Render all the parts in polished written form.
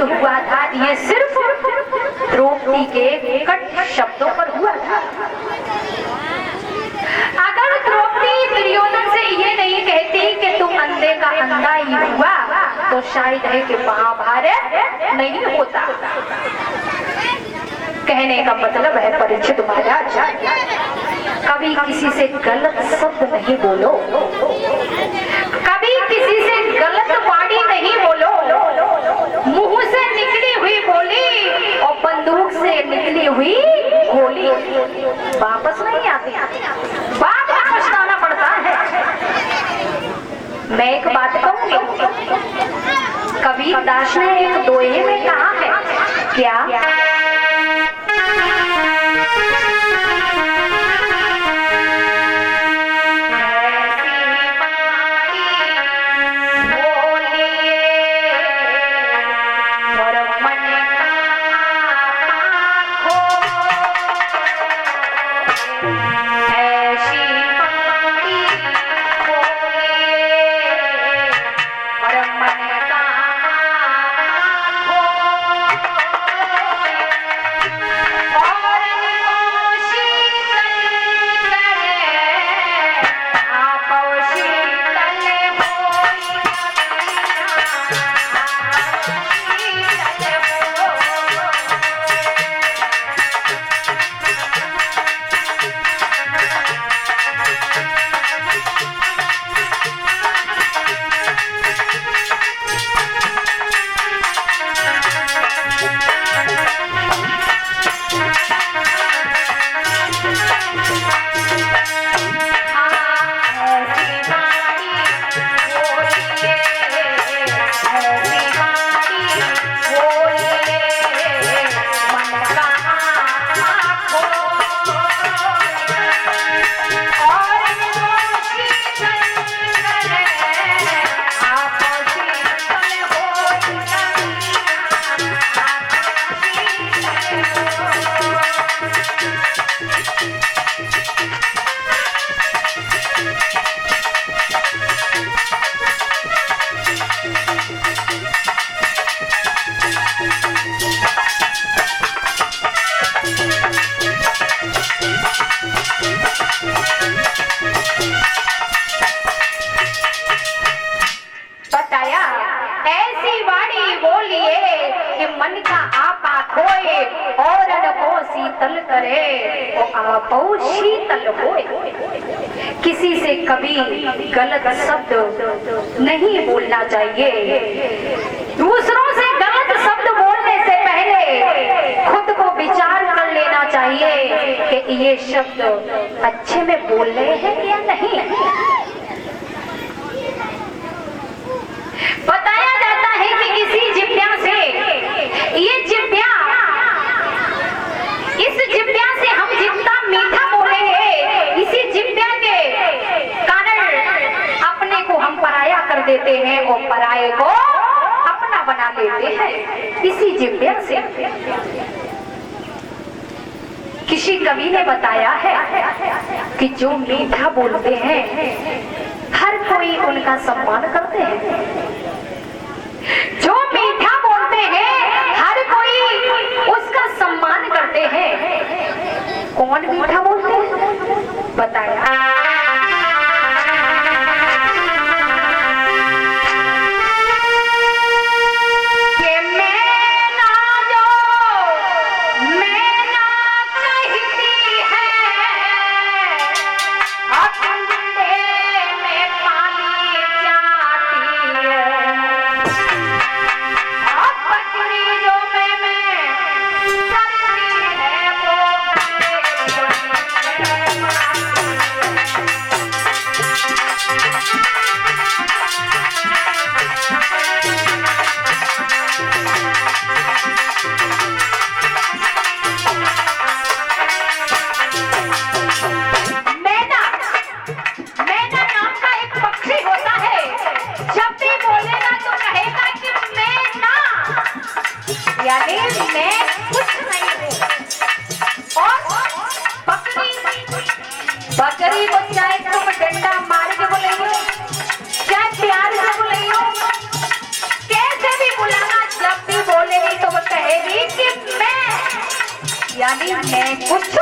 हुआ था ये सिर्फ द्रौपदी के कट शब्दों पर हुआ था। अगर द्रौपदी दुर्योधन से ये नहीं कहती कि तुम अंधे का अंधा ही हुआ तो शायद है कि महाभारत नहीं होता। कहने का मतलब है परीक्षित महाराज, कभी किसी से गलत शब्द नहीं बोलो, कभी किसी से गलत वाणी नहीं बोलो। मुंह से निकली हुई बोली और बंदूक से निकली हुई गोली वापस नहीं आती, बाद में पछताना पड़ता है। मैं एक बात कहूंगी, कबीर दास ने एक दोहे में कहा है, क्या मन का आपा खोए और को शीतल करे आपो शीतल होए। किसी से कभी गलत शब्द नहीं बोलना चाहिए। दूसरों से गलत शब्द बोलने से पहले खुद को विचार कर लेना चाहिए कि ये शब्द अच्छे में बोल रहे हैं या नहीं। बताया जाता है कि इसी जिब्या से, ये जिब्या, इस जिब्या से हम जितना मीठा बोलेंगे, इसी जिब्या के कारण अपने को हम पराया कर देते हैं और पराये को अपना बना लेते हैं, इसी जिब्या से। किसी कवि ने बताया है कि जो मीठा बोलते हैं हर कोई उनका सम्मान करते हैं, जो मीठा बोलते हैं हर कोई उसका सम्मान करते हैं। कौन मीठा बोलते हैं बताया? यानी मैं कुछ नहीं हूँ। और बकरी को चाहे तुम डंडा मार के बोले हो, चाहे प्यार से बोले हो, कैसे भी बुलाना, जब भी बोले यानी मैं कुछ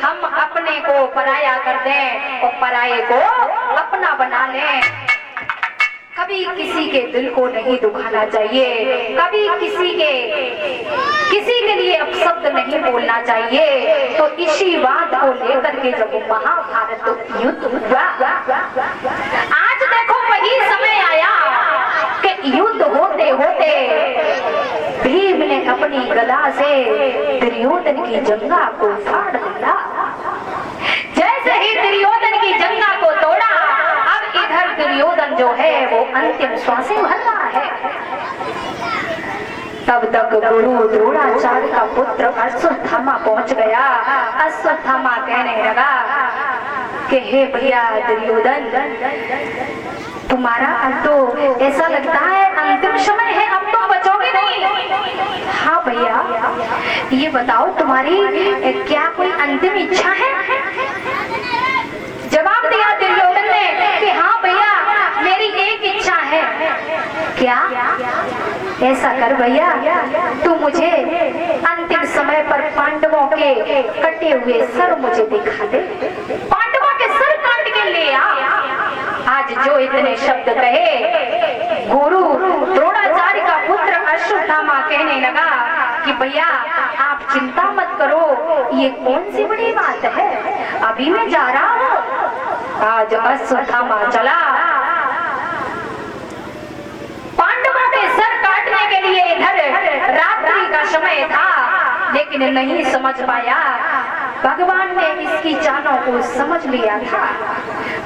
हम अपने को पराया कर दें और पराये को अपना बना लें। कभी किसी के दिल को नहीं दुखाना चाहिए, कभी किसी के लिए अपशब्द नहीं बोलना चाहिए। तो इसी बात को लेकर के जब महाभारत युद्ध हुआ, आज देखो वही समय आया कि युद्ध होते होते भीम ने अपनी गदा से दुर्योधन की जंघा को फाड़ दिया। जैसे ही दुर्योधन की जंघा को तोड़ा, अब इधर दुर्योधन जो है वो अंतिम श्वासें भर रहा है। तब तक गुरु द्रोणाचार्य का पुत्र अश्वत्थामा पहुंच गया। अश्वत्थामा कहने लगा कि हे भैया दुर्योधन, तुम्हारा अब तो ऐसा लगता है अंतिम समय है, अब तो बचोगे नहीं। हाँ भैया, ये बताओ तुम्हारी क्या कोई अंतिम इच्छा है? जवाब दिया दुर्योधन ने कि हाँ भैया, मेरी एक इच्छा है। क्या? ऐसा कर भैया, तू मुझे अंतिम समय पर पांडवों के कटे हुए सर मुझे दिखा दे। पांडवों के सर काट के ले आ। आज जो इतने शब्द कहे, गुरु द्रोणाचार्य का पुत्र अश्वत्थामा कहने लगा कि भैया आप चिंता मत करो, ये कौन सी बड़ी बात है, अभी मैं जा रहा हूँ। आज अश्वत्थामा चला, पांडवों के सर काटने के लिए। इधर रात्रि का समय था, लेकिन नहीं समझ पाया। भगवान ने इसकी चालों को समझ लिया था।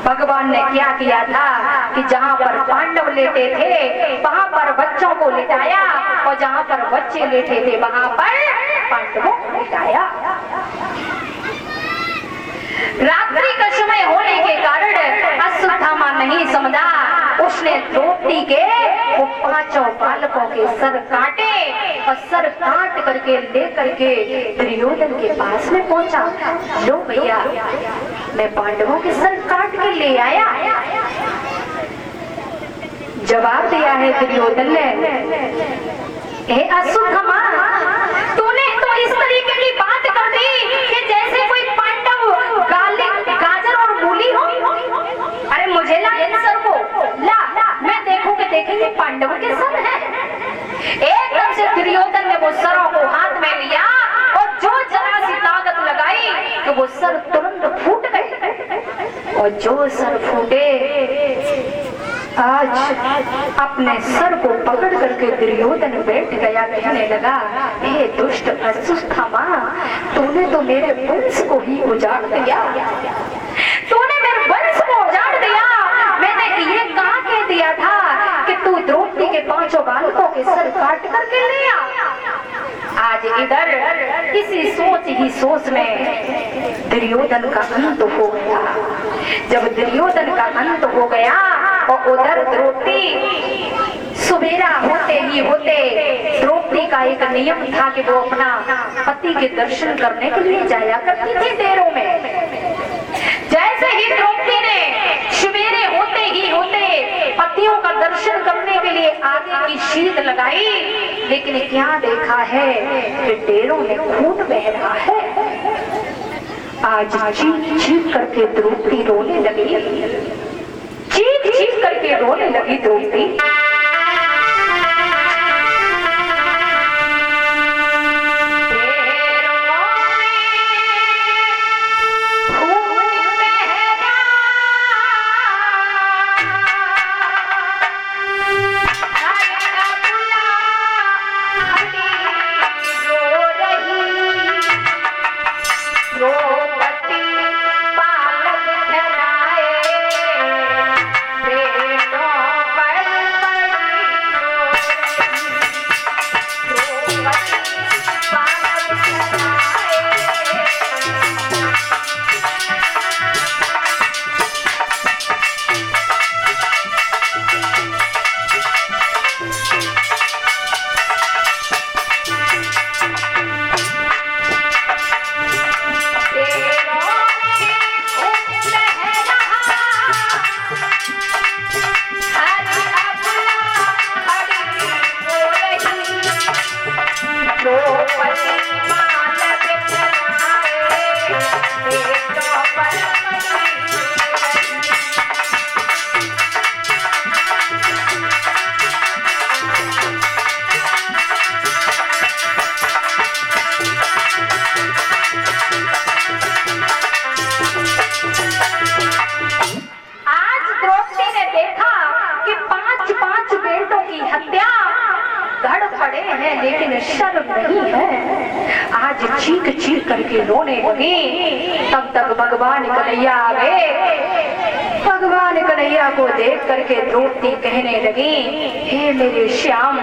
भगवान ने क्या किया था कि जहाँ पर पांडव लेटे थे वहाँ पर बच्चों को लिटाया, और जहाँ पर बच्चे लेटे थे वहाँ पर पांडवों को लिटाया। रात्रि का समय होने के कारण अश्वत्थामा नहीं समझा, उसने द्रौपदी के वो पांचों बालकों के सर काटे और सर काट करके लेकर के दुर्योधन के पास में पहुंचा। लो भैया, मैं पांडवों के सर काट के ले आया। जवाब दिया है दुर्योधन ने, हे अश्वत्थामा, तूने तो इस तरीके की बात कर दी कि जैसे कोई पांडव गाजर और मूली हो। अरे मुझे ला इन सर को, ला मैं देखूं कि देखेंगे पांडवों के सर हैं। एकदम से दुर्योधन ने वो सरों को हाथ में लिया और जो जरा सी ताकत लगाई तो वो सर तुरंत फूट गए। और जो सर फूटे, आज अपने सर को पकड़ करके दुर्योधन बैठ गया। कहने लगा, हे दुष्ट अश्वत्थामा, तूने तो मेरे वंश को ही उजाड़ दिया, तूने मेरे वंश को उजाड़ दिया। मैंने ये कहा कह दिया था कि तू द्रौपदी के पांचों बालकों के सर काट करके ले आ। आज इधर इसी सोच में दुर्योधन का अंत हो गया। जब दुर्योधन का अंत हो गया और उधर द्रौपदी, सुबेरा होते ही होते द्रौपदी का एक नियम था कि वो अपना पति के दर्शन करने के लिए जाया करती थी देरों में। जैसे ही द्रौपदी ने सुबेरे होते ही होते पतियों का दर्शन करने के लिए आगे की शीट लगाई, लेकिन क्या देखा है कि डेरों में खून बह रहा है। आज चीख चीख करके द्रौपदी रोने लगी, चीख चीख करके रोने लगी द्रौपदी। करके रोने लगी। तब तक भगवान कन्हैया आ गए। भगवान कन्हैया को देख करके द्रौपदी कहने लगी, हे मेरे श्याम,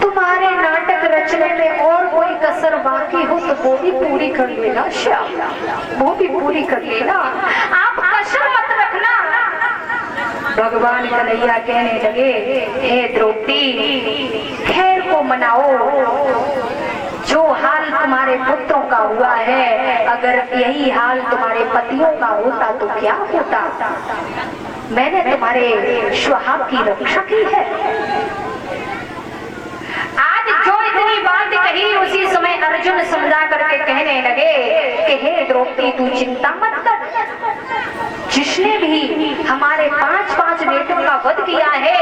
तुम्हारे नाटक रचने में और कोई कसर बाकी हो तो वो भी पूरी कर लेना श्याम, वो भी पूरी कर लेना, आप कसर मत रखना। भगवान कन्हैया कहने लगे, हे द्रौपदी, खैर को मनाओ, जो हाल तुम्हारे पुत्रों का हुआ है, अगर यही हाल तुम्हारे पतियों का होता तो क्या होता। मैंने तुम्हारे सुहाग की रक्षा की है। आज जो इतनी बात कही, उसी समय अर्जुन समझा करके कहने लगे कि हे द्रौपदी, तू चिंता मत कर, जिसने भी हमारे 5-5 बेटों का वध किया है,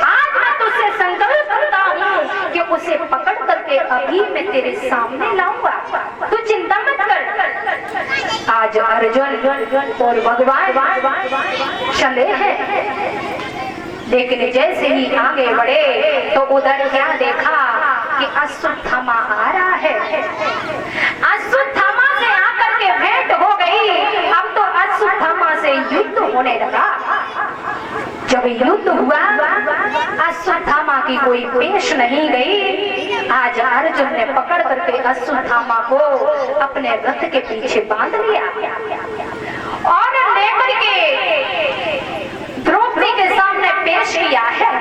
आज मैं तुझसे संकल्प करता हूँ कि उसे पकड़ करके अभी मैं तेरे सामने लाऊंगा, तू चिंता मत कर। आज अर्जुन और भगवान चले हैं, लेकिन जैसे ही आगे बढ़े तो उधर क्या देखा कि अश्वत्थामा आ रहा है। अश्वत्थामा से आकर के भेंट हो गई। अब तो अश्वत्थामा से युद्ध होने लगा। जब युद्ध हुआ, अश्वत्थामा की कोई पेश नहीं गई। आज अर्जुन ने पकड़ करके अश्वत्थामा को अपने रथ के पीछे बांध लिया और लेकर के द्रौपदी के सामने पेश किया है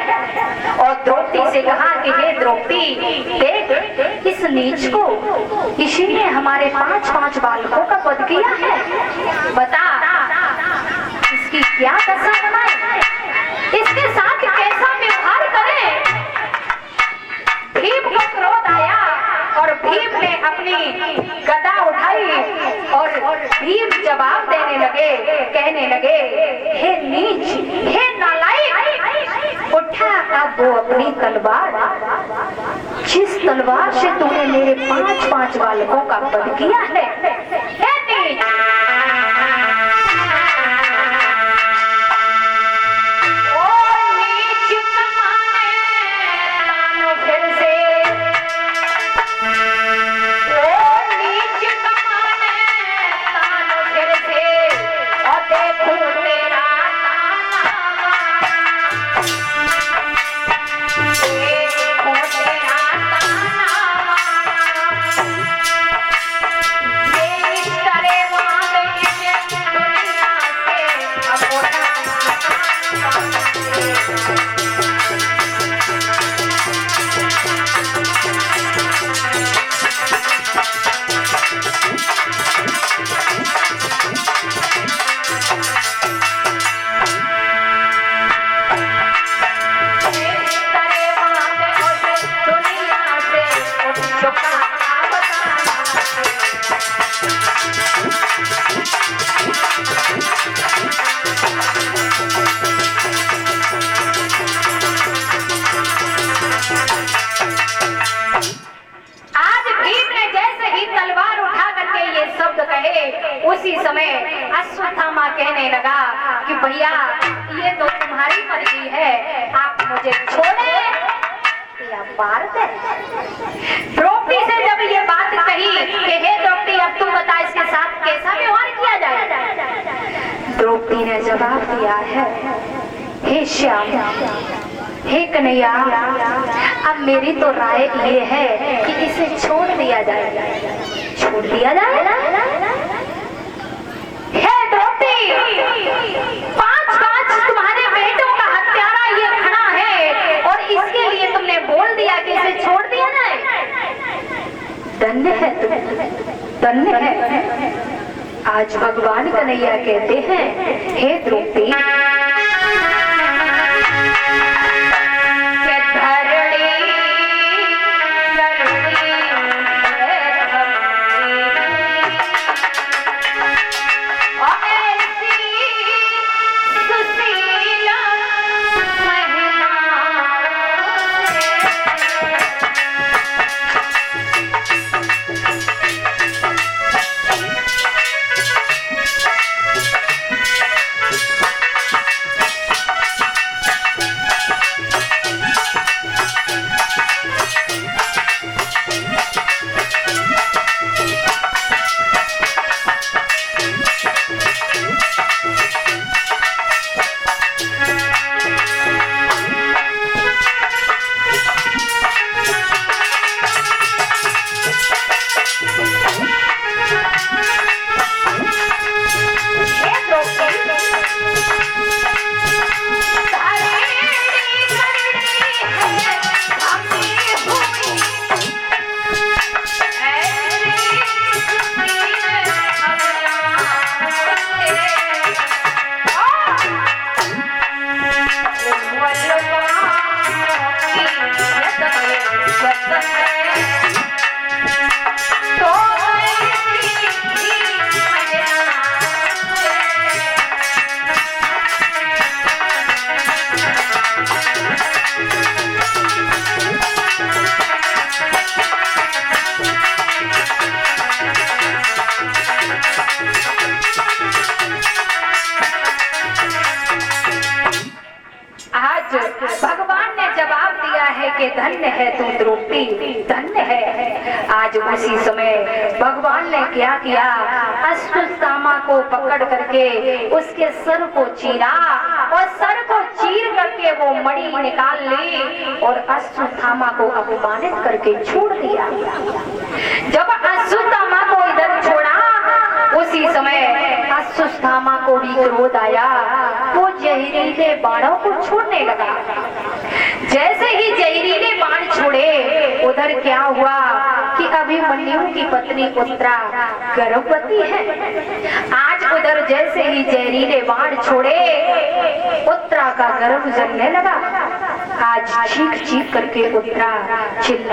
और द्रौपदी से कहा कि हे द्रौपदी, देख इस नीच को, इसी ने हमारे 5-5 बालकों का वध किया है, बता इसकी क्या दशा बनाए, इसके साथ कैसा व्यवहार करें। भीम को क्रोध आया और भीम ने अपनी गदा उठाई और भीम जवाब देने लगे, कहने लगे, हे नीच, हे नालायक, उठा अब वो अपनी तलवार, जिस तलवार से तूने मेरे 5-5 बालकों का वध किया है। हे नीच, उसी समय अश्वत्थामा कहने लगा कि भैया ये तो तुम्हारी मर्जी है, आप मुझे छोड़े या मार दे। द्रौपदी से जब ये बात कही कि हे द्रौपदी, अब तू बता इसके साथ कैसा व्यवहार किया जाए। द्रौपदी ने जवाब दिया है, हे श्याम, हे कन्हैया, अब मेरी तो राय ये है कि इसे छोड़ दिया जाए, छोड़ दिया जाए। हे द्रौपदी, 5-5 तुम्हारे बेटों का हत्यारा ये खड़ा है और इसके लिए तुमने बोल दिया कि इसे छोड़ दिया जाए। धन्य है तुम, धन्य है। आज भगवान कन्हैया कहते हैं, हे द्रौपदी, है तू द्रौपदी, धन्य है। आज उसी समय भगवान ने क्या किया, अश्वत्थामा को पकड़ करके उसके सर को चीरा और सर को चीर करके वो मणि निकाल ली और अश्वत्थामा को अपमानित करके छोड़ दिया। जब अश्वत्थामा को इधर छोड़ा, उसी समय अश्वत्थामा को भी क्रोध आया, वो जहरीले बाणों को छोड़ने लगा। जैसे ही जहरीले बाण छोड़े, उधर क्या हुआ कि अभिमन्यु की पत्नी उत्तरा गर्भवती है। आज उधर जैसे ही जहरीले बाण छोड़े, उत्तरा का गर्भ जलने लगा। आज चीख चीख करके उत्तरा चिल्ला